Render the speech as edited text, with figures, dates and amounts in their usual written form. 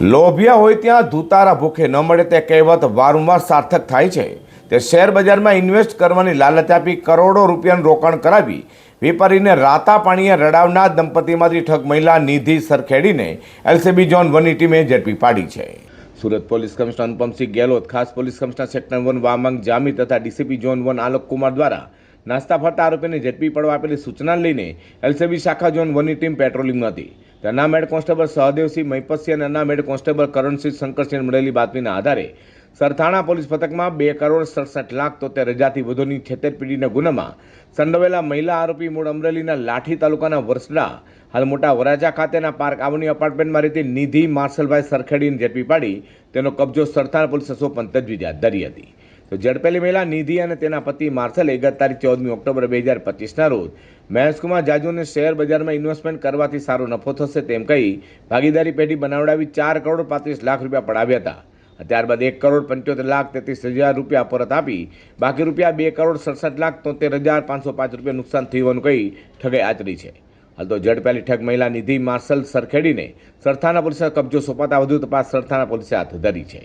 લોભિયા હોય ત્યાં ધુતારા ભૂખે ન મળે તે કહેવત વારંવાર સાર્થક થાય છે। તે શેર બજારમાં ઇન્વેસ્ટ કરવાની લાલચ આપી કરોડો રૂપિયાનું રોકાણ કરાવી વેપારીને રાતા પાણીએ રડાવનાર દંપતીમાંથી ઠગ મહિલા નિધિ સરખેડીને એલસીબી ઝોન 1ની ટીમે ઝડપી પાડી છે। સુરત પોલીસ કમિશનર અનુપમસિંહ ગેહલોત, ખાસ પોલીસ કમિશનર સેક્ટર 1 વામાંગ જામી તથા ડીસીપી ઝોન 1 આલોક કુમાર દ્વારા નાસ્તા ફરતા આરોપીને ઝડપી પડવા આપેલી સૂચના લઈને એલસીબી શાખા ઝોન 1ની ટીમ પેટ્રોલિંગમાં હતી। અનામ હેડ કોન્સ્ટેબલ સહદેવસિંહ મહિપતસિંહ અને અનામ હેડ કોન્સ્ટેબલ કરણસિંહ શંકરસિંહ મળેલી બાતમીના આધારે સરથાણા પોલીસ પથકમાં 2,67,73,000થી વધુની છેતરપિંડીના ગુનામાં સંડોવાયેલા મહિલા આરોપી મૂળ અમરેલીના લાઠી તાલુકાના વરસડા હાલ મોટા વરાજા ખાતેના પાર્ક આવની એપાર્ટમેન્ટમાં રહેતી નિધિ માર્શલભાઈ સરખેડીને ઝડપી પાડી તેનો કબજો સરથાણા પોલીસે સોંપવાની તજવીજ હાથ ધરી હતી। તો ઝડપેલી મહિલા નિધિ અને તેના પતિ માર્શલે ગત તારીખ 14 ઓક્ટોબર 2025ના રોજ મહેશકુમાર જાજુને શેર બજારમાં ઇન્વેસ્ટમેન્ટ કરવાથી સારો નફો થશે તેમ કહી ભાગીદારી પેઢી બનાવડાવી 4,35,00,000 રૂપિયા પડાવ્યા હતા। ત્યારબાદ 1,75,33,000 રૂપિયા પરત આપી બાકી રૂપિયા 2,67,73,505 રૂપિયા નુકસાન થયું કહી ઠગાઈ આચરી છે। હાલ તો ઝડપેલી ઠગ મહિલા નિધિ માર્શલ સરખેડીને સરથાણા પોલીસે કબજો સોંપાતા વધુ તપાસ સરથાણા પોલીસે હાથ ધરી છે।